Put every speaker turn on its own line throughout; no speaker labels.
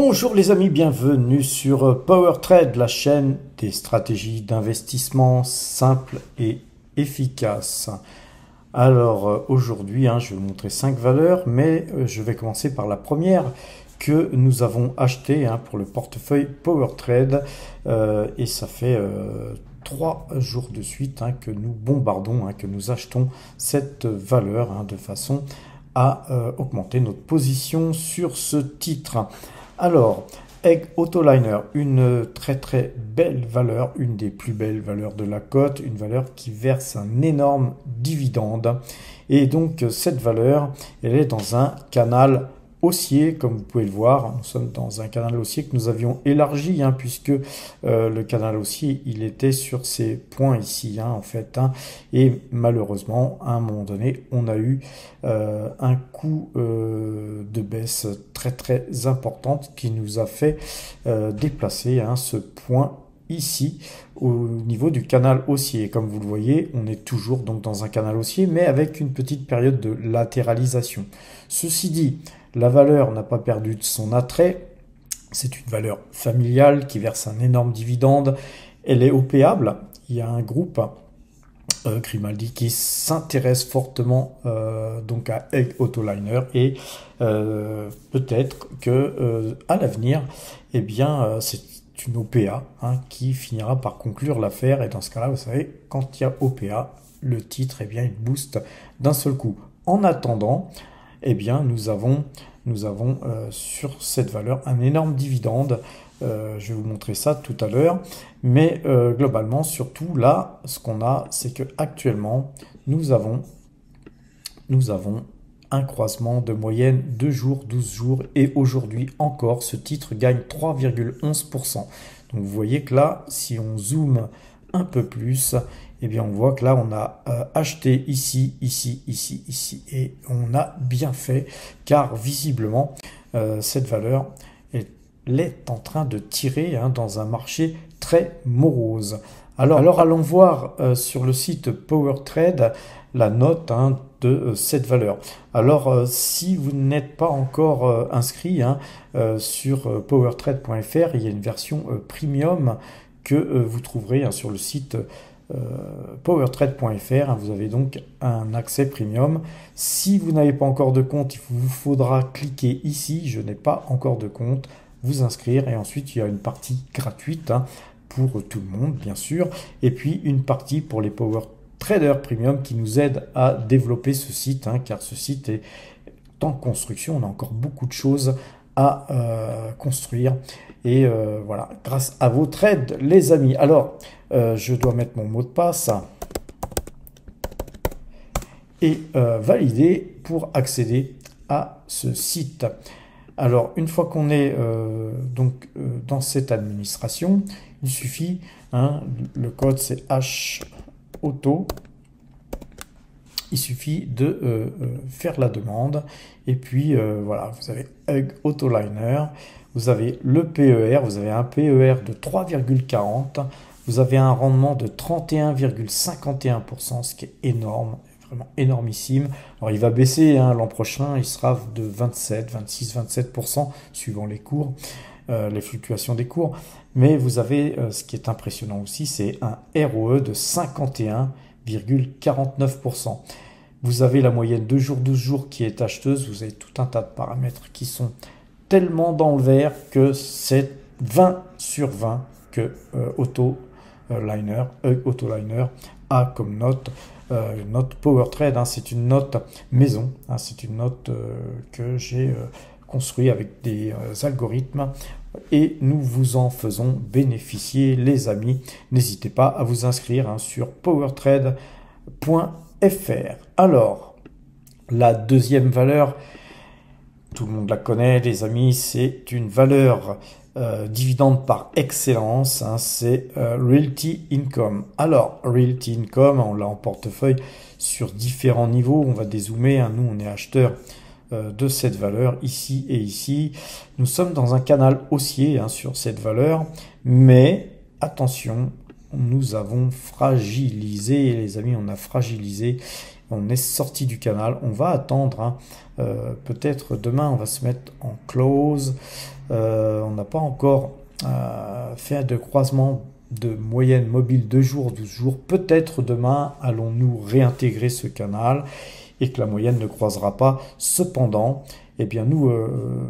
Bonjour les amis, bienvenue sur PowerTrade, la chaîne des stratégies d'investissement simples et efficaces. Alors aujourd'hui, je vais vous montrer 5 valeurs, mais je vais commencer par la première que nous avons achetée pour le portefeuille PowerTrade. Et ça fait 3 jours de suite que nous bombardons, que nous achetons cette valeur de façon à augmenter notre position sur ce titre. Alors, Egg Autoliner, une très belle valeur, une des plus belles valeurs de la cote, une valeur qui verse un énorme dividende. Et donc cette valeur, elle est dans un canal haussier, comme vous pouvez le voir. Nous sommes dans un canal haussier que nous avions élargi, puisque le canal haussier, il était sur ces points ici, en fait. Et malheureusement, à un moment donné, on a eu un coup de baisse très importante qui nous a fait déplacer ce point ici au niveau du canal haussier. Comme vous le voyez, on est toujours donc dans un canal haussier, mais avec une petite période de latéralisation. Ceci dit, la valeur n'a pas perdu de son attrait. C'est une valeur familiale qui verse un énorme dividende. Elle est opéable. Il y a un groupe Grimaldi qui s'intéresse fortement donc à Egg Autoliner et peut-être que à l'avenir, c'est une OPA qui finira par conclure l'affaire. Et dans ce cas-là, vous savez, quand il y a OPA, le titre il booste d'un seul coup. En attendant, nous avons sur cette valeur un énorme dividende. Je vais vous montrer ça tout à l'heure. Mais globalement, surtout là, ce qu'on a, c'est que actuellement, nous avons un croisement de moyenne 2 jours, 12 jours. Et aujourd'hui encore, ce titre gagne 3,11%. Donc vous voyez que là, si on zoome un peu plus, on voit que là, on a acheté ici, et on a bien fait, car visiblement, cette valeur est en train de tirer dans un marché très morose. Alors allons voir sur le site PowerTrade la note de cette valeur. Alors, si vous n'êtes pas encore inscrit sur powertrade.fr, il y a une version premium que vous trouverez sur le site powertrade.fr. Vous avez donc un accès premium. Si vous n'avez pas encore de compte, il vous faudra cliquer ici, je n'ai pas encore de compte, vous inscrire, et ensuite il y a une partie gratuite pour tout le monde, bien sûr, et puis une partie pour les Power Trader Premium qui nous aide à développer ce site, car ce site est en construction. On a encore beaucoup de choses à construire. Et voilà, grâce à votre aide, les amis. Alors, je dois mettre mon mot de passe et valider pour accéder à ce site. Alors, une fois qu'on est dans cette administration, il suffit, le code c'est HAUTO, il suffit de faire la demande, et puis voilà, vous avez Egg Autoliner, vous avez le PER, vous avez un PER de 3,40, vous avez un rendement de 31,51%, ce qui est énorme, vraiment énormissime. Alors il va baisser l'an prochain, il sera de 27, 26, 27% suivant les cours, les fluctuations des cours. Mais vous avez, ce qui est impressionnant aussi, c'est un ROE de 51,49%. Vous avez la moyenne 2 jours, 12 jours qui est acheteuse. Vous avez tout un tas de paramètres qui sont tellement dans le vert que c'est 20 sur 20 que Autoliner a comme note. Note PowerTrade, c'est une note maison, c'est une note que j'ai construite avec des algorithmes, et nous vous en faisons bénéficier, les amis. N'hésitez pas à vous inscrire sur powertrade.fr. Alors, la deuxième valeur, tout le monde la connaît, les amis, c'est une valeur dividende par excellence, c'est Realty Income. Alors, Realty Income, on l'a en portefeuille sur différents niveaux. On va dézoomer, nous on est acheteur de cette valeur ici et ici. Nous sommes dans un canal haussier sur cette valeur, mais attention, nous avons fragilisé, les amis, on a fragilisé on est sorti du canal. On va attendre, hein. Peut-être demain on va se mettre en close. On n'a pas encore fait de croisement de moyenne mobile 2 jours, 12 jours. Peut-être demain allons-nous réintégrer ce canal et que la moyenne ne croisera pas. Cependant, eh bien nous,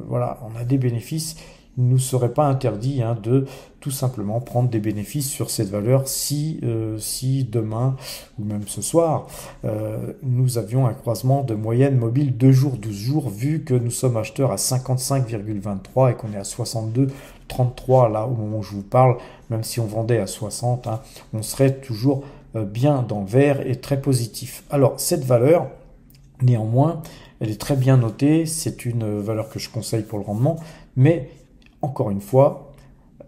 voilà, on a des bénéfices. Il ne nous serait pas interdit, hein, de tout simplement prendre des bénéfices sur cette valeur si demain ou même ce soir nous avions un croisement de moyenne mobile 2 jours, 12 jours, vu que nous sommes acheteurs à 55,23 et qu'on est à 62,33 là au moment où je vous parle. Même si on vendait à 60, hein, on serait toujours bien dans le vert et très positif. Alors cette valeur, néanmoins, elle est très bien notée, c'est une valeur que je conseille pour le rendement, mais encore une fois,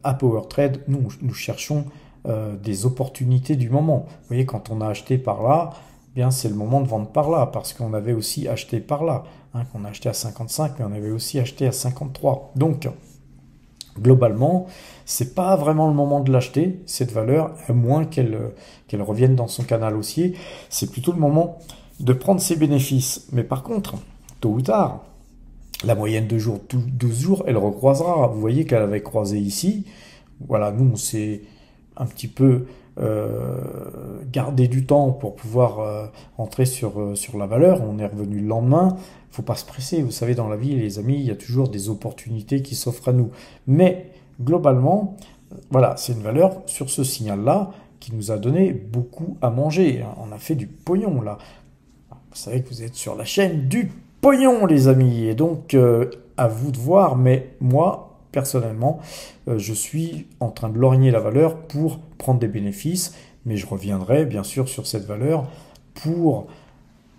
à PowerTrade, nous cherchons des opportunités du moment. Vous voyez, quand on a acheté par là, eh bien c'est le moment de vendre par là, parce qu'on avait aussi acheté par là, hein, qu'on a acheté à 55, mais on avait aussi acheté à 53. Donc, globalement, c'est pas vraiment le moment de l'acheter, cette valeur, à moins qu'elle revienne dans son canal haussier. C'est plutôt le moment de prendre ses bénéfices. Mais par contre, tôt ou tard, la moyenne de jours, 12 jours, elle recroisera. Vous voyez qu'elle avait croisé ici. Voilà, nous, on s'est un petit peu gardé du temps pour pouvoir entrer sur la valeur. On est revenu le lendemain. Il ne faut pas se presser. Vous savez, dans la vie, les amis, il y a toujours des opportunités qui s'offrent à nous. Mais globalement, voilà, c'est une valeur sur ce signal-là qui nous a donné beaucoup à manger. On a fait du pognon, là. Vous savez que vous êtes sur la chaîne du pognon, les amis, et donc à vous de voir, mais moi, personnellement, je suis en train de lorgner la valeur pour prendre des bénéfices, mais je reviendrai bien sûr sur cette valeur pour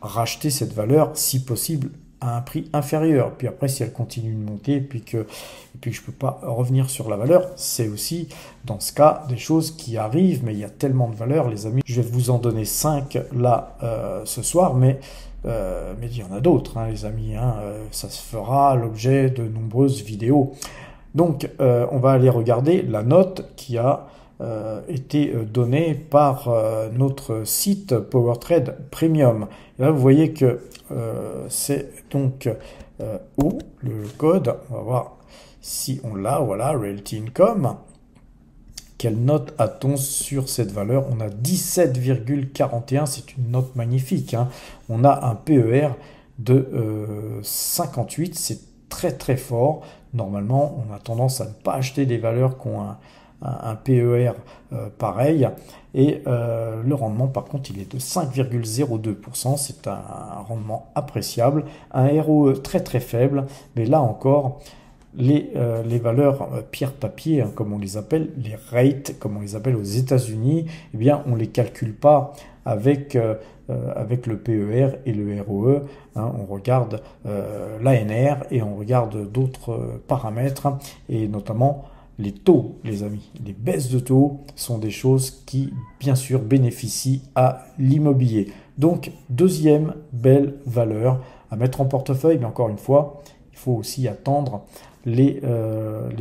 racheter cette valeur, si possible, à un prix inférieur. Puis après, si elle continue de monter, et puis que je ne peux pas revenir sur la valeur, c'est aussi, dans ce cas, des choses qui arrivent, mais il y a tellement de valeurs, les amis. Je vais vous en donner 5 là ce soir, mais il y en a d'autres, hein, les amis, hein, ça se fera l'objet de nombreuses vidéos. Donc, on va aller regarder la note qui a été donnée par notre site PowerTrade Premium. Et là, vous voyez que c'est donc où le code, on va voir si on l'a, voilà, Realty Income. Quelle note a-t-on sur cette valeur? On a 17,41, c'est une note magnifique, hein. On a un PER de 58, c'est très très fort. Normalement, on a tendance à ne pas acheter des valeurs qui ont un PER pareil. Et le rendement, par contre, il est de 5,02%. C'est un rendement appréciable. Un ROE très très faible, mais là encore, les valeurs pierre-papier, hein, comme on les appelle, les rates, comme on les appelle aux États-Unis, eh bien, on ne les calcule pas avec le PER et le ROE. Hein, on regarde l'ANR et on regarde d'autres paramètres, hein, et notamment les taux, les amis. Les baisses de taux sont des choses qui, bien sûr, bénéficient à l'immobilier. Donc, deuxième belle valeur à mettre en portefeuille, mais encore une fois, il faut aussi attendre les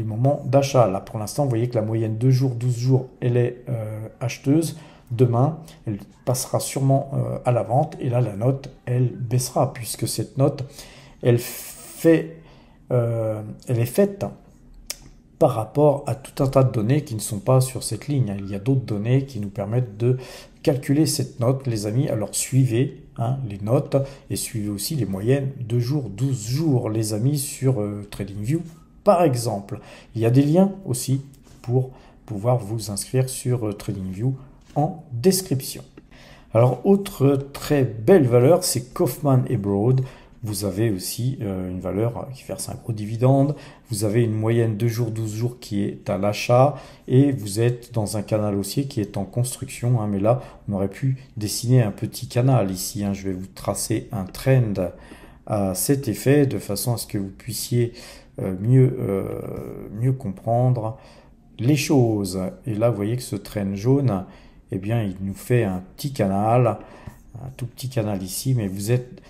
moments d'achat. Là, pour l'instant, vous voyez que la moyenne 2 jours, 12 jours, elle est acheteuse. Demain, elle passera sûrement à la vente. Et là, la note, elle baissera, puisque cette note, elle est faite par rapport à tout un tas de données qui ne sont pas sur cette ligne. Il y a d'autres données qui nous permettent de calculer cette note, les amis. Alors suivez, hein, les notes et suivez aussi les moyennes 2 jours, 12 jours, les amis, sur TradingView, par exemple. Il y a des liens aussi pour pouvoir vous inscrire sur TradingView en description. Alors, autre très belle valeur, c'est Kaufman & Broad. Vous avez aussi une valeur qui verse un gros dividende. Vous avez une moyenne 2 jours, 12 jours qui est à l'achat. Et vous êtes dans un canal haussier qui est en construction, hein. Mais là, on aurait pu dessiner un petit canal ici, hein. Je vais vous tracer un trend à cet effet, de façon à ce que vous puissiez mieux comprendre les choses. Et là, vous voyez que ce trend jaune, eh bien, il nous fait un petit canal, un tout petit canal ici. Mais vous êtes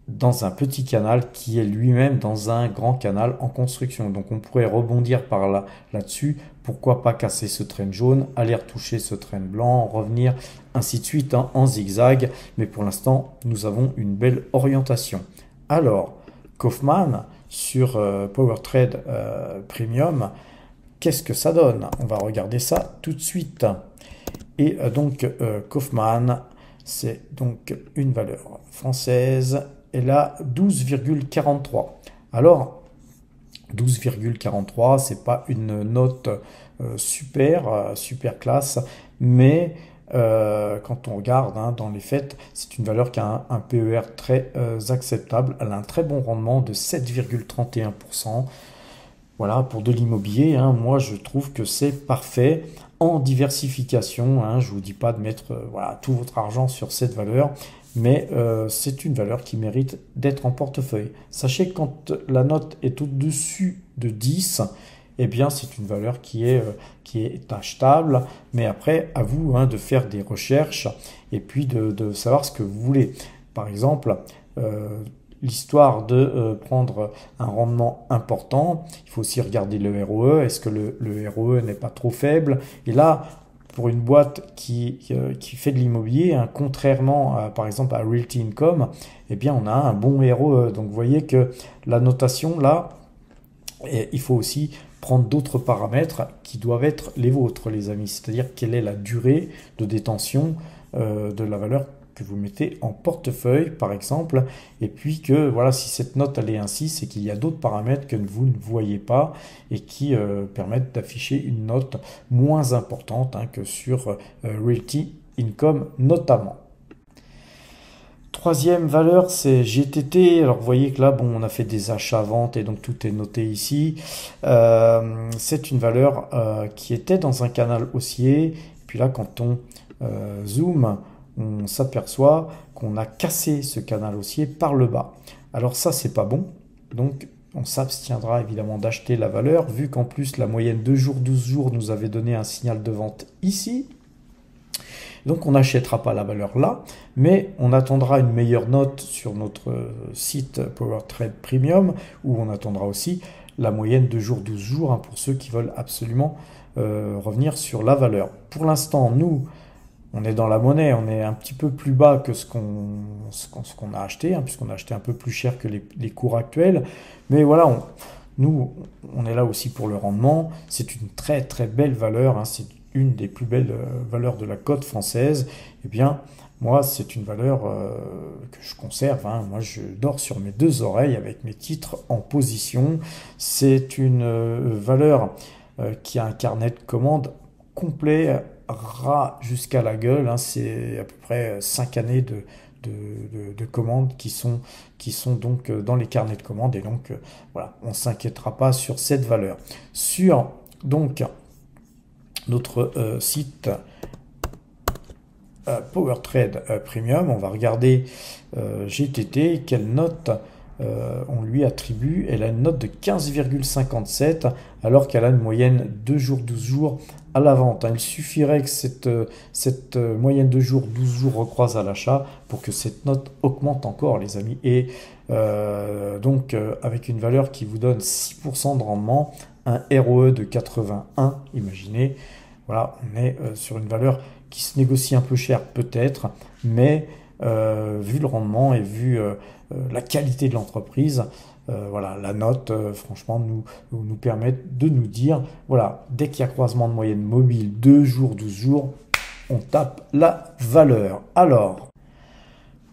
dans un petit canal qui est lui-même dans un grand canal en construction. Donc on pourrait rebondir par là-dessus. Pourquoi pas casser ce train jaune, aller retoucher ce train blanc, revenir, ainsi de suite, hein, en zigzag. Mais pour l'instant, nous avons une belle orientation. Alors, Kaufman sur PowerTrade Premium, qu'est-ce que ça donne? On va regarder ça tout de suite. Et donc Kaufman, c'est donc une valeur française. Elle a 12,43. Alors, 12,43, c'est pas une note super classe, mais quand on regarde hein, dans les faits, c'est une valeur qui a un PER très acceptable. Elle a un très bon rendement de 7,31%. Voilà, pour de l'immobilier, hein, moi je trouve que c'est parfait en diversification. Hein, je ne vous dis pas de mettre voilà, tout votre argent sur cette valeur, mais c'est une valeur qui mérite d'être en portefeuille. Sachez que quand la note est au-dessus de 10, eh bien c'est une valeur qui est achetable, mais après, à vous hein, de faire des recherches et puis de savoir ce que vous voulez. Par exemple, l'histoire de prendre un rendement important, il faut aussi regarder le ROE. Est-ce que le ROE n'est pas trop faible? Et là, pour une boîte qui fait de l'immobilier, hein, contrairement à, par exemple à Realty Income, eh bien on a un bon ROE. Donc vous voyez que la notation là, il faut aussi prendre d'autres paramètres qui doivent être les vôtres, les amis. C'est-à-dire quelle est la durée de détention de la valeur que vous mettez en portefeuille, par exemple, et puis que, voilà, si cette note elle est ainsi, c'est qu'il y a d'autres paramètres que vous ne voyez pas et qui permettent d'afficher une note moins importante hein, que sur Realty Income notamment. Troisième valeur, c'est GTT. Alors vous voyez que là, bon, on a fait des achats-ventes et donc tout est noté ici. C'est une valeur qui était dans un canal haussier. Et puis là, quand on zoome, on s'aperçoit qu'on a cassé ce canal haussier par le bas. Alors ça, c'est pas bon. Donc on s'abstiendra évidemment d'acheter la valeur, vu qu'en plus la moyenne 2 jours, 12 jours nous avait donné un signal de vente ici. Donc on n'achètera pas la valeur là, mais on attendra une meilleure note sur notre site PowerTrade Premium, où on attendra aussi la moyenne de jours 12 jours hein, pour ceux qui veulent absolument revenir sur la valeur. Pour l'instant, nous, on est dans la monnaie, on est un petit peu plus bas que ce qu'on a acheté, hein, puisqu'on a acheté un peu plus cher que les cours actuels. Mais voilà, nous, on est là aussi pour le rendement. C'est une très très belle valeur, hein, c'est une des plus belles valeurs de la cote française. Eh bien, moi, c'est une valeur que je conserve. Hein. Moi, je dors sur mes deux oreilles avec mes titres en position. C'est une valeur qui a un carnet de commandes complet, ras jusqu'à la gueule. Hein. C'est à peu près 5 années de commandes qui sont donc dans les carnets de commandes. Et donc, voilà, on ne s'inquiétera pas sur cette valeur. Sur, donc, notre site PowerTrade Premium, on va regarder GTT, quelle note on lui attribue. Elle a une note de 15,57 alors qu'elle a une moyenne 2 jours, 12 jours à la vente. Il suffirait que cette moyenne de jours, 12 jours recroise à l'achat pour que cette note augmente encore, les amis. Et donc, avec une valeur qui vous donne 6% de rendement, un ROE de 81, imaginez, voilà, on est sur une valeur qui se négocie un peu cher peut-être, mais vu le rendement et vu la qualité de l'entreprise, voilà, la note, franchement, nous permet de nous dire, voilà, dès qu'il y a croisement de moyenne mobile, 2 jours, 12 jours, on tape la valeur. Alors,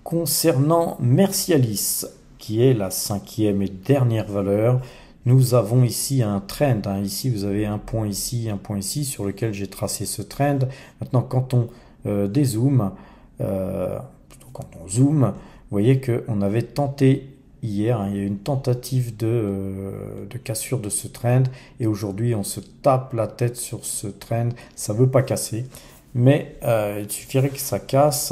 concernant Mercialis, qui est la 5e et dernière valeur, nous avons ici un trend. Hein. Ici, vous avez un point ici, sur lequel j'ai tracé ce trend. Maintenant, quand on dézoome, plutôt quand on zoome, vous voyez qu'on avait tenté hier, hein, il y a eu une tentative de cassure de ce trend. Et aujourd'hui, on se tape la tête sur ce trend. Ça ne veut pas casser. Mais il suffirait que ça casse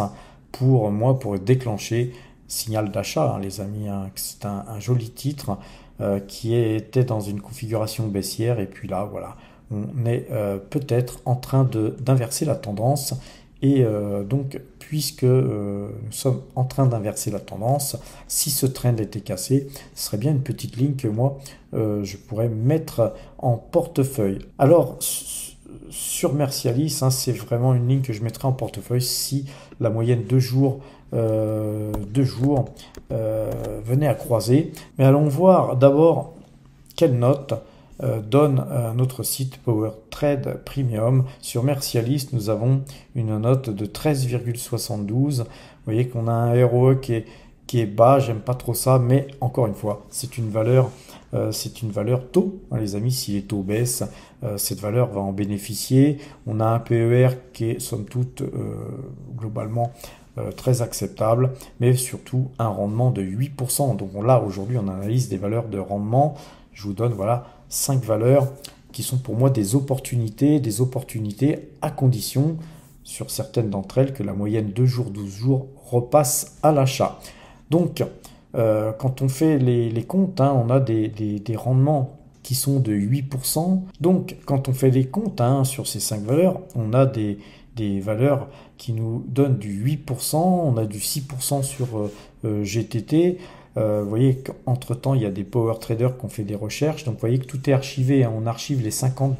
pour moi, pour déclencher signal d'achat, hein, les amis. Hein, c'est un joli titre. Qui était dans une configuration baissière et puis là voilà on est peut-être en train d'inverser la tendance Et donc, puisque nous sommes en train d'inverser la tendance, si ce trend était cassé, ce serait bien une petite ligne que moi, je pourrais mettre en portefeuille. Alors, sur Mercialis, hein, c'est vraiment une ligne que je mettrai en portefeuille si la moyenne 2 jours, venait à croiser. Mais allons voir d'abord quelle note donne notre site Power Trade Premium. Sur Mercialis, nous avons une note de 13,72. Vous voyez qu'on a un ROE qui est bas, j'aime pas trop ça, mais encore une fois, c'est une valeur taux, hein, les amis. Si les taux baissent, cette valeur va en bénéficier. On a un PER qui est somme toute globalement très acceptable, mais surtout un rendement de 8%. Donc là, aujourd'hui, on analyse des valeurs de rendement. Je vous donne voilà 5 valeurs qui sont pour moi des opportunités à condition, sur certaines d'entre elles, que la moyenne 2 jours, 12 jours repasse à l'achat. Donc, quand on fait les comptes, hein, on a des rendements qui sont de 8%. Donc, quand on fait les comptes hein, sur ces 5 valeurs, on a des valeurs qui nous donnent du 8%, on a du 6% sur GTT. Vous voyez qu'entre-temps, il y a des power traders qui ont fait des recherches. Donc, vous voyez que tout est archivé. Hein. On archive les 50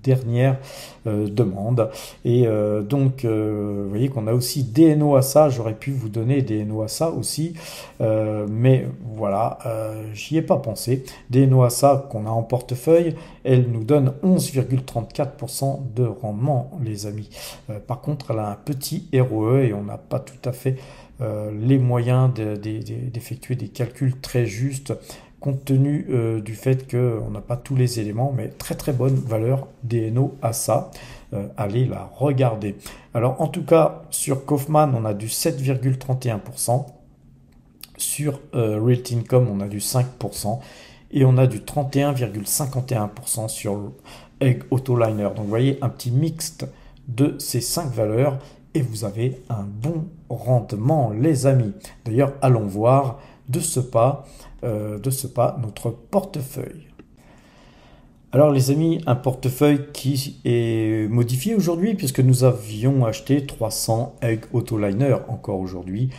dernières demandes. Et donc, vous voyez qu'on a aussi DNO ASA. J'aurais pu vous donner DNO ASA aussi. Mais voilà, j'y ai pas pensé. DNO ASA qu'on a en portefeuille, elle nous donne 11,34% de rendement, les amis. Par contre, elle a un petit ROE et on n'a pas tout à fait les moyens d'effectuer des calculs très justes compte tenu du fait qu'on n'a pas tous les éléments, mais très très bonne valeur DNO ASA. Allez la regarder. Alors en tout cas, sur Kaufman, on a du 7,31%. Sur Realty Income, on a du 5%. Et on a du 31,51% sur Egg Autoliner. Donc vous voyez un petit mixte de ces 5 valeurs. Et vous avez un bon rendement, les amis. D'ailleurs, allons voir de ce pas notre portefeuille. Alors les amis, un portefeuille qui est modifié aujourd'hui puisque nous avions acheté 300 Egg Autoliner encore aujourd'hui.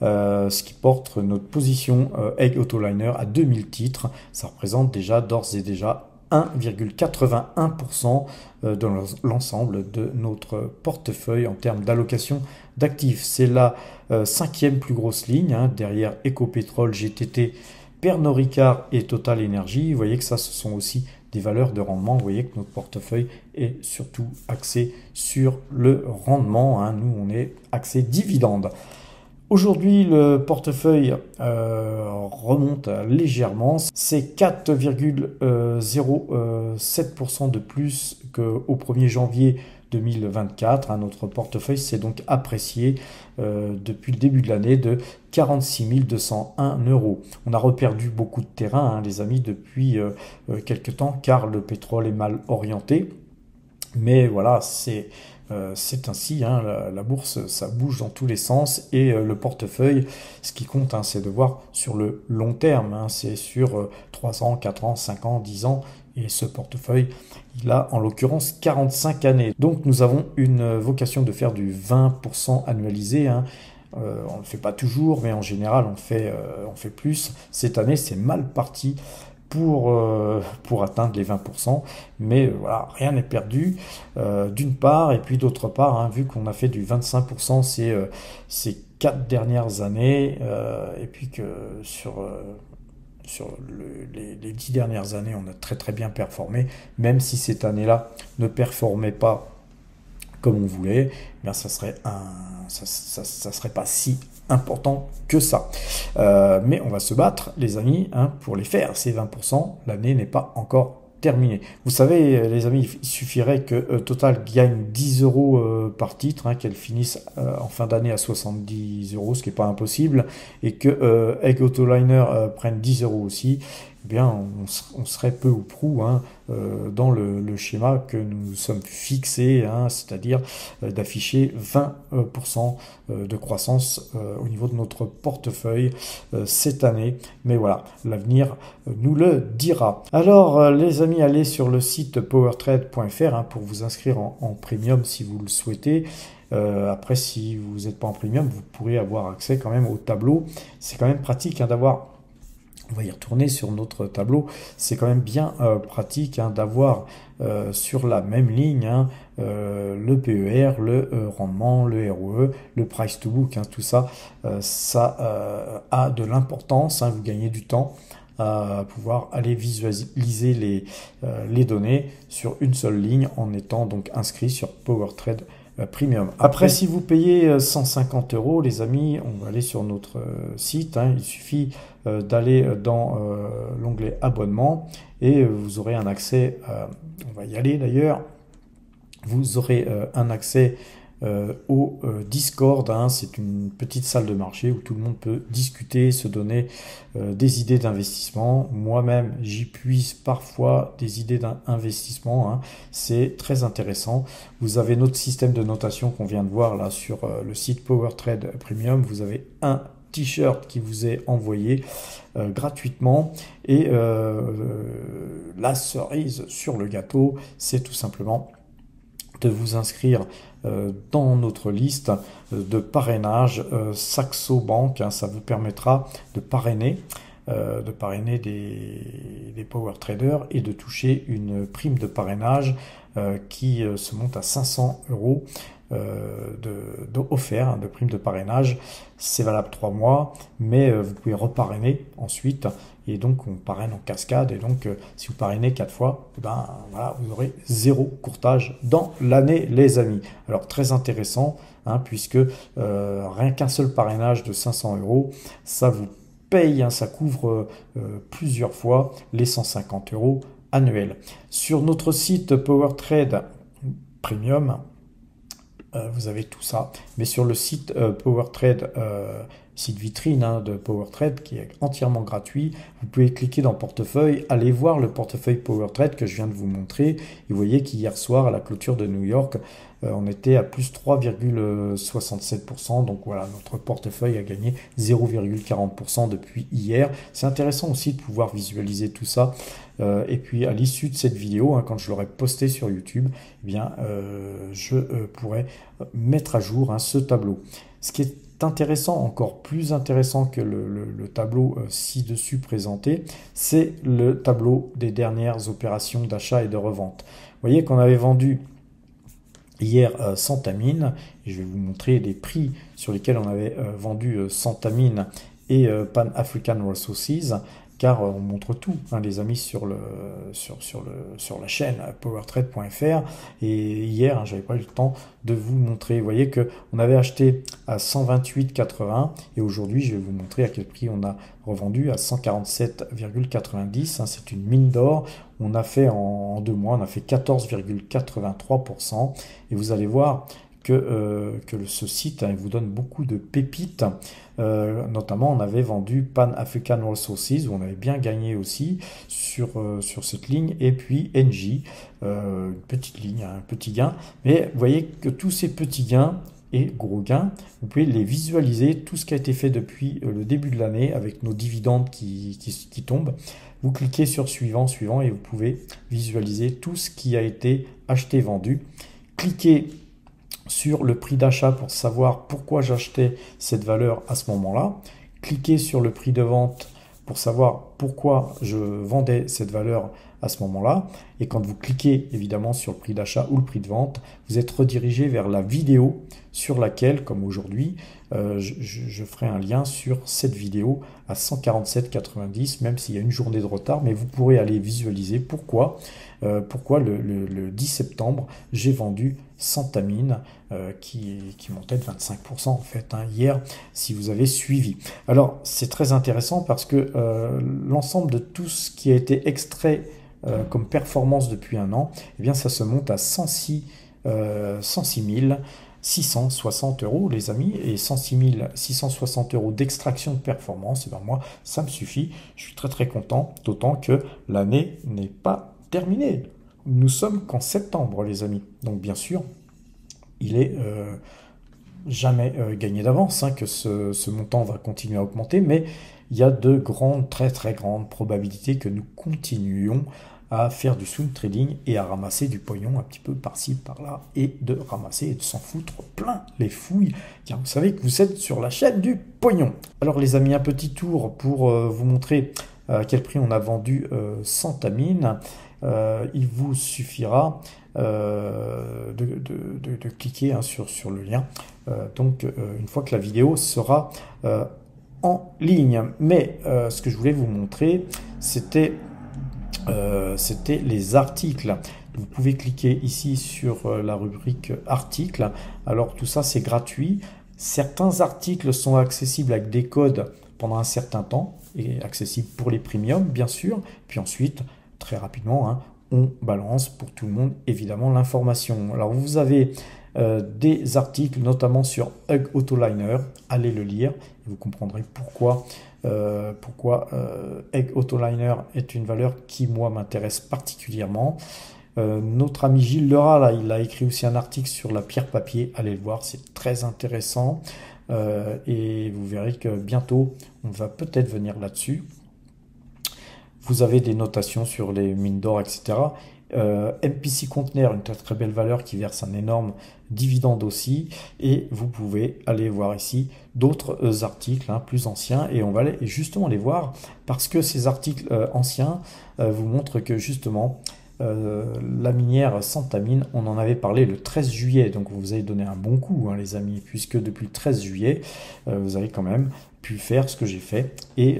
Ce qui porte notre position Egg Autoliner à 2000 titres. Ça représente déjà d'ores et déjà 1,81% de l'ensemble de notre portefeuille en termes d'allocation d'actifs. C'est la 5e plus grosse ligne, hein, derrière Ecopétrol, GTT, Pernod Ricard et Total Energy. Vous voyez que ça, ce sont aussi des valeurs de rendement. Vous voyez que notre portefeuille est surtout axé sur le rendement. Hein. Nous, on est axé dividende. Aujourd'hui, le portefeuille remonte légèrement. C'est 4,07% de plus qu'au 1er janvier 2024. Notre portefeuille s'est donc apprécié depuis le début de l'année de 46 201 €. On a reperdu beaucoup de terrain, hein, les amis, depuis quelques temps, car le pétrole est mal orienté. Mais voilà, c'est ainsi, hein, la bourse, ça bouge dans tous les sens et le portefeuille, ce qui compte, hein, c'est de voir sur le long terme, hein, c'est sur 3 ans, 4 ans, 5 ans, 10 ans, et ce portefeuille, il a en l'occurrence 45 années. Donc nous avons une vocation de faire du 20% annualisé, hein. On ne le fait pas toujours, mais en général on fait plus. Cette année, c'est mal parti pour atteindre les 20%, mais voilà, rien n'est perdu d'une part, et puis d'autre part, hein, vu qu'on a fait du 25% ces 4 dernières années, et puis que sur les 10 dernières années, on a très très bien performé, même si cette année-là ne performait pas comme on voulait, eh bien ça serait pas si important que ça. Mais on va se battre, les amis, hein, pour les faire. Ces 20%, l'année n'est pas encore terminée. Vous savez, les amis, il suffirait que Total gagne 10 € par titre, hein, qu'elle finisse en fin d'année à 70 €, ce qui n'est pas impossible, et que Egg Autoliner prenne 10 € aussi. Eh bien, on serait peu ou prou, hein, dans le schéma que nous sommes fixés, hein, c'est-à-dire d'afficher 20% de croissance au niveau de notre portefeuille cette année. Mais voilà, l'avenir nous le dira. Alors, les amis, allez sur le site powertrade.fr, hein, pour vous inscrire en premium si vous le souhaitez. Après, si vous n'êtes pas en premium, vous pourrez avoir accès quand même au tableau. C'est quand même pratique d'avoir... On va y retourner sur notre tableau. C'est quand même bien pratique d'avoir sur la même ligne le PER, le rendement, le ROE, le price to book. Tout ça, ça a de l'importance. Vous gagnez du temps à pouvoir aller visualiser les données sur une seule ligne en étant donc inscrit sur PowerTrade Premium. Après, si vous payez 150 euros, les amis, on va aller sur notre site. Il suffit d'aller dans l'onglet abonnement et vous aurez un accès, on va y aller d'ailleurs, vous aurez un accès au Discord. C'est une petite salle de marché où tout le monde peut discuter, se donner des idées d'investissement. Moi-même, j'y puise parfois des idées d'investissement. C'est très intéressant. Vous avez notre système de notation qu'on vient de voir là sur le site PowerTrade Premium. Vous avez un t-shirt qui vous est envoyé gratuitement et la cerise sur le gâteau, c'est tout simplement de vous inscrire dans notre liste de parrainage Saxo Bank. Ça vous permettra de parrainer des power traders et de toucher une prime de parrainage qui se monte à 500 euros offert de prime de parrainage. C'est valable 3 mois, mais vous pouvez reparrainer ensuite. Et donc, on parraine en cascade. Et donc, si vous parrainez 4 fois, voilà, vous aurez 0 courtage dans l'année, les amis. Alors, très intéressant, puisque rien qu'un seul parrainage de 500 euros, ça vous paye, ça couvre plusieurs fois les 150 euros annuels. Sur notre site PowerTrade Premium, vous avez tout ça. Mais sur le site PowerTrade, site vitrine de PowerTrade qui est entièrement gratuit, vous pouvez cliquer dans portefeuille, aller voir le portefeuille PowerTrade que je viens de vous montrer. Et vous voyez qu'hier soir, à la clôture de New York, on était à plus 3,67%. Donc voilà, notre portefeuille a gagné 0,40% depuis hier. C'est intéressant aussi de pouvoir visualiser tout ça. Et puis à l'issue de cette vidéo, quand je l'aurai posté sur YouTube, je pourrai mettre à jour ce tableau. Ce qui est intéressant, encore plus intéressant que le tableau ci-dessus présenté, c'est le tableau des dernières opérations d'achat et de revente. Vous voyez qu'on avait vendu hier Santamine, et je vais vous montrer les prix sur lesquels on avait vendu Santamine et Pan African Resources, car on montre tout, les amis, sur la chaîne powertrade.fr. Et hier, j'avais pas eu le temps de vous montrer. Vous voyez qu'on avait acheté à 128,80 et aujourd'hui, je vais vous montrer à quel prix on a revendu à 147,90. C'est une mine d'or. On a fait en 2 mois, on a fait 14,83%. Et vous allez voir que ce site vous donne beaucoup de pépites. Notamment, on avait vendu Pan African Resources, où on avait bien gagné aussi sur cette ligne, et puis NJ, une petite ligne, un petit gain. Mais vous voyez que tous ces petits gains et gros gains, vous pouvez les visualiser, tout ce qui a été fait depuis le début de l'année, avec nos dividendes qui tombent. Vous cliquez sur suivant, et vous pouvez visualiser tout ce qui a été acheté, vendu. Cliquez sur le prix d'achat pour savoir pourquoi j'achetais cette valeur à ce moment-là. Cliquez sur le prix de vente pour savoir pourquoi je vendais cette valeur à ce moment-là. Et quand vous cliquez évidemment sur le prix d'achat ou le prix de vente, vous êtes redirigé vers la vidéo sur laquelle, comme aujourd'hui, je ferai un lien sur cette vidéo à 147,90, même s'il y a une journée de retard, mais vous pourrez aller visualiser pourquoi le 10 septembre, j'ai vendu Santamine qui montait de 25% en fait hier, si vous avez suivi. Alors, c'est très intéressant parce que l'ensemble de tout ce qui a été extrait comme performance depuis un an, ça se monte à 106 660 euros, les amis, et 106 660 euros d'extraction de performance. Moi, ça me suffit. Je suis très très content, d'autant que l'année n'est pas terminée. Nous sommes qu'en septembre, les amis. Donc, bien sûr, il est jamais gagné d'avance que ce montant va continuer à augmenter, mais il y a de grandes, très très grandes probabilités que nous continuions à faire du swing trading et à ramasser du pognon un petit peu par-ci, par-là, et de ramasser et de s'en foutre plein les fouilles, car vous savez que vous êtes sur la chaîne du pognon. Alors les amis, un petit tour pour vous montrer à quel prix on a vendu Santamine. Il vous suffira de cliquer hein, sur le lien, une fois que la vidéo sera en ligne. Mais ce que je voulais vous montrer, c'était les articles. Vous pouvez cliquer ici sur la rubrique articles. Alors tout ça c'est gratuit. Certains articles sont accessibles avec des codes pendant un certain temps et accessibles pour les premiums bien sûr. Puis ensuite très rapidement hein, on balance pour tout le monde évidemment l'information. Alors vous avez des articles notamment sur Hug Autoliner, allez le lire et vous comprendrez pourquoi Hug Autoliner est une valeur qui moi m'intéresse particulièrement. Notre ami Gilles Lerat, là, il a écrit aussi un article sur la pierre papier, allez le voir, c'est très intéressant et vous verrez que bientôt on va peut-être venir là-dessus. Vous avez des notations sur les mines d'or, etc. MPC Container, une très belle valeur qui verse un énorme dividende aussi. Et vous pouvez aller voir ici d'autres articles hein, plus anciens. Et on va aller justement les voir parce que ces articles anciens vous montrent que justement la minière Santamine, on en avait parlé le 13 juillet. Donc vous avez donné un bon coup hein, les amis, puisque depuis le 13 juillet, vous avez quand même pu faire ce que j'ai fait et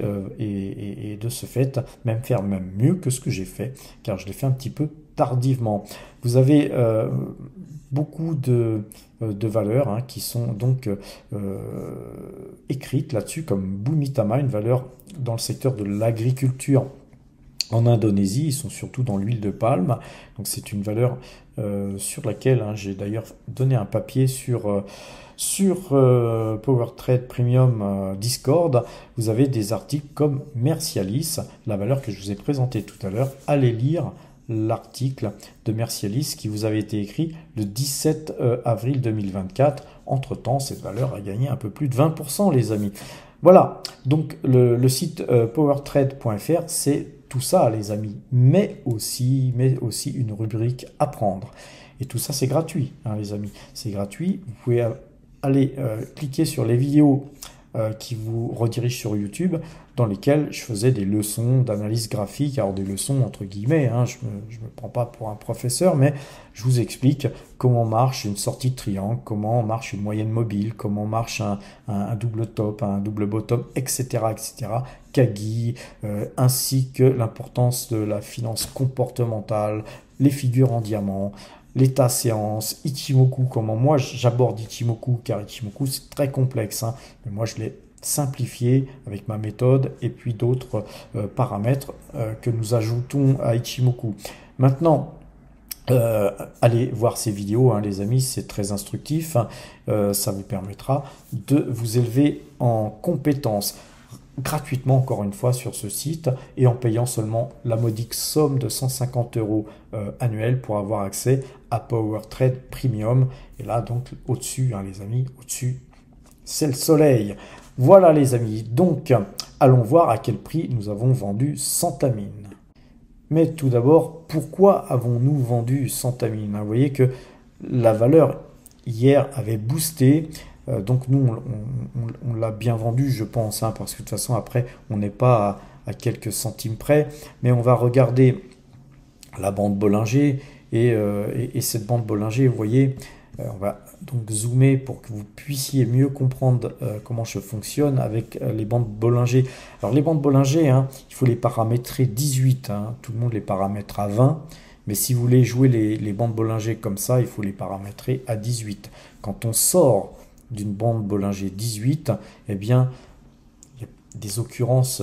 de ce fait même faire même mieux que ce que j'ai fait car je l'ai fait un petit peu tardivement. Vous avez beaucoup de valeurs hein, qui sont donc écrites là-dessus comme Bumitama, une valeur dans le secteur de l'agriculture en Indonésie. Ils sont surtout dans l'huile de palme, donc c'est une valeur sur laquelle hein, j'ai d'ailleurs donné un papier sur PowerTrade Premium Discord. Vous avez des articles comme Mercialis, la valeur que je vous ai présentée tout à l'heure. Allez lire l'article de Mercialis qui vous avait été écrit le 17 avril 2024. Entre-temps, cette valeur a gagné un peu plus de 20%, les amis. Voilà, donc le site powertrade.fr, c'est tout ça, les amis, mais aussi une rubrique apprendre. Et tout ça, c'est gratuit, hein, les amis. C'est gratuit. Vous pouvez aller cliquer sur les vidéos qui vous redirigent sur YouTube, dans lesquelles je faisais des leçons d'analyse graphique, alors des leçons entre guillemets, hein, je me prends pas pour un professeur, mais je vous explique comment marche une sortie de triangle, comment marche une moyenne mobile, comment marche un double top, un double bottom, etc., Kagi, ainsi que l'importance de la finance comportementale, les figures en diamant, l'état séance, Ichimoku, comment moi j'aborde Ichimoku, car Ichimoku c'est très complexe, hein, mais moi je l'ai simplifié avec ma méthode et puis d'autres paramètres que nous ajoutons à Ichimoku. Maintenant, allez voir ces vidéos, hein, les amis, c'est très instructif, hein, ça vous permettra de vous élever en compétences gratuitement encore une fois sur ce site et en payant seulement la modique somme de 150 € annuels pour avoir accès à PowerTrade Premium. Et là donc au-dessus, hein, les amis, au-dessus c'est le soleil. Voilà les amis, donc allons voir à quel prix nous avons vendu Santamine. Mais tout d'abord, pourquoi avons-nous vendu Santamine? Vous voyez que la valeur hier avait boosté. Donc nous, on l'a bien vendu, je pense, hein, parce que de toute façon, après, on n'est pas à quelques centimes près. Mais on va regarder la bande Bollinger. Et cette bande Bollinger, vous voyez, on va donc zoomer pour que vous puissiez mieux comprendre comment je fonctionne avec les bandes Bollinger. Alors les bandes Bollinger, hein, il faut les paramétrer 18. Hein, tout le monde les paramètre à 20. Mais si vous voulez jouer les bandes Bollinger comme ça, il faut les paramétrer à 18. Quand on sort d'une bande Bollinger 18, eh bien, il y a des occurrences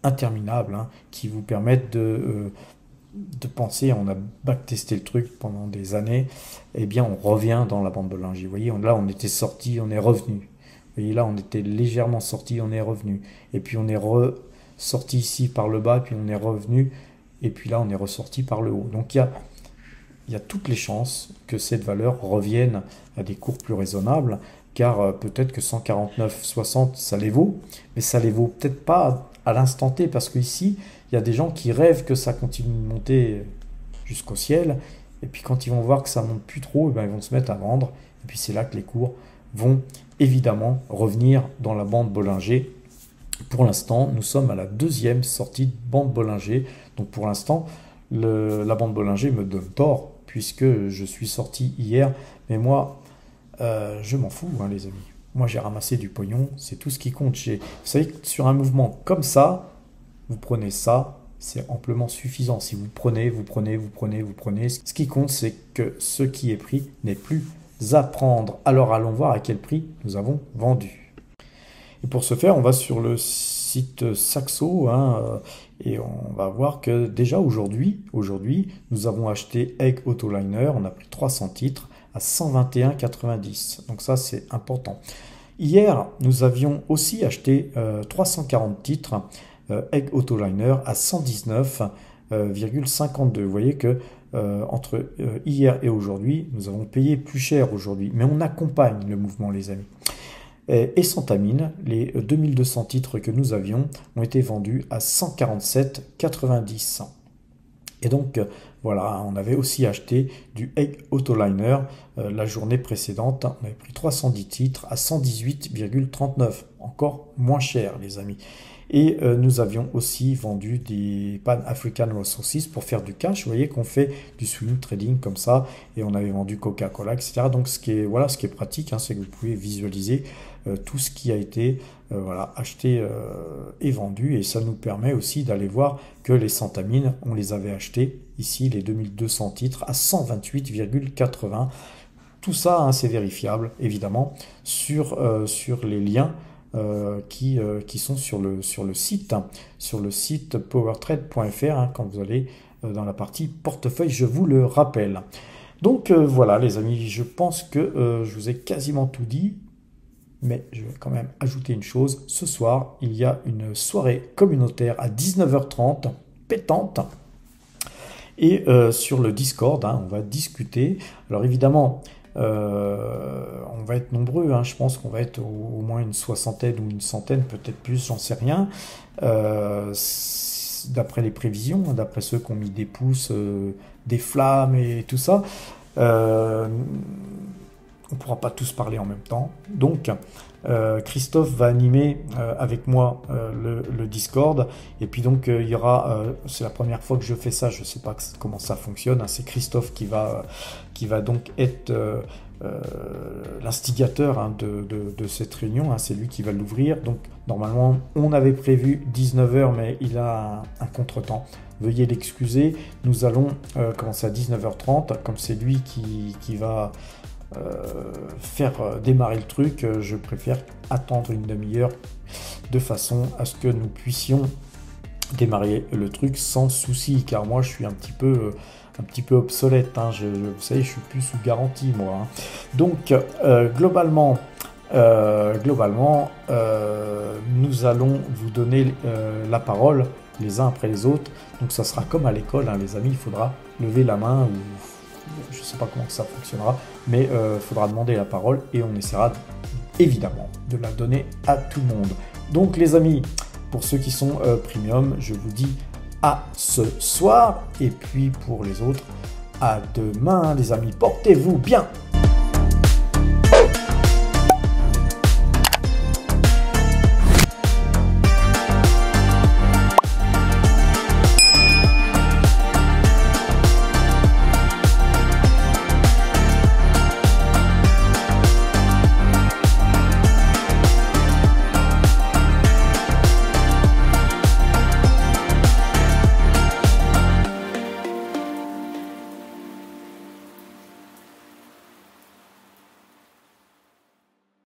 interminables hein, qui vous permettent de penser, on a backtesté le truc pendant des années, eh bien, on revient dans la bande Bollinger. Vous voyez, là, on était sorti, on est revenu. Vous voyez, là, on était légèrement sorti, on est revenu. Et puis, on est ressorti ici par le bas, puis on est revenu, et puis là, on est ressorti par le haut. Donc, il y a toutes les chances que cette valeur revienne à des cours plus raisonnables, car peut-être que 149,60 ça les vaut, mais ça les vaut peut-être pas à l'instant T, parce qu'ici, il y a des gens qui rêvent que ça continue de monter jusqu'au ciel, et puis quand ils vont voir que ça monte plus trop, eh ben, ils vont se mettre à vendre, et puis c'est là que les cours vont évidemment revenir dans la bande Bollinger. Pour l'instant, nous sommes à la deuxième sortie de bande Bollinger, donc pour l'instant, la bande Bollinger me donne tort, puisque je suis sorti hier, mais moi, je m'en fous, hein, les amis. Moi, j'ai ramassé du pognon, c'est tout ce qui compte. Vous savez que sur un mouvement comme ça, vous prenez ça, c'est amplement suffisant. Si vous prenez, vous prenez, vous prenez, vous prenez. Ce qui compte, c'est que ce qui est pris n'est plus à prendre. Alors, allons voir à quel prix nous avons vendu. Et pour ce faire, on va sur le site Saxo, hein, et on va voir que déjà aujourd'hui, nous avons acheté Egg Autoliner, on a pris 300 titres à 121,90. Donc ça, c'est important. Hier, nous avions aussi acheté 340 titres Egg Autoliner à 119,52. Vous voyez que entre hier et aujourd'hui, nous avons payé plus cher aujourd'hui, mais on accompagne le mouvement, les amis. Et Santamine, les 2200 titres que nous avions ont été vendus à 147,90. Et donc, voilà, on avait aussi acheté du Egg Autoliner la journée précédente. On avait pris 310 titres à 118,39. Encore moins cher, les amis. Et nous avions aussi vendu des Pan African Resources pour faire du cash. Vous voyez qu'on fait du swing trading comme ça. Et on avait vendu Coca-Cola, etc. Donc ce qui est pratique, hein, c'est que vous pouvez visualiser tout ce qui a été acheté et vendu. Et ça nous permet aussi d'aller voir que les Santamines, on les avait achetés ici, les 2200 titres, à 128,80. Tout ça, hein, c'est vérifiable, évidemment, sur les liens qui sont sur le site, hein, sur le site powertrade.fr, hein, quand vous allez dans la partie portefeuille, je vous le rappelle. Donc voilà, les amis, je pense que je vous ai quasiment tout dit, mais je vais quand même ajouter une chose. Ce soir, il y a une soirée communautaire à 19h30, pétante, et sur le Discord, hein, on va discuter. Alors évidemment, on va être nombreux, hein, je pense qu'on va être au moins une soixantaine ou une centaine, peut-être plus, j'en sais rien. D'après les prévisions, d'après ceux qui ont mis des pouces, des flammes et tout ça. On ne pourra pas tous parler en même temps. Donc, Christophe va animer avec moi le Discord. Et puis donc, il y aura, c'est la première fois que je fais ça, je ne sais pas comment ça fonctionne. Hein, c'est Christophe qui va donc être l'instigateur, hein, de cette réunion. Hein, c'est lui qui va l'ouvrir. Donc, normalement, on avait prévu 19h, mais il a un contretemps. Veuillez l'excuser. Nous allons commencer à 19h30. Comme c'est lui qui va faire démarrer le truc, je préfère attendre une demi-heure de façon à ce que nous puissions démarrer le truc sans souci, car moi je suis un petit peu obsolète, hein. Vous savez, je suis plus sous garantie, moi, hein. Donc globalement, nous allons vous donner la parole les uns après les autres. Donc ça sera comme à l'école, hein, les amis, il faudra lever la main, ou je ne sais pas comment ça fonctionnera, mais il faudra demander la parole et on essaiera évidemment de la donner à tout le monde. Donc les amis, pour ceux qui sont premium, je vous dis à ce soir, et puis pour les autres, à demain les amis, portez-vous bien.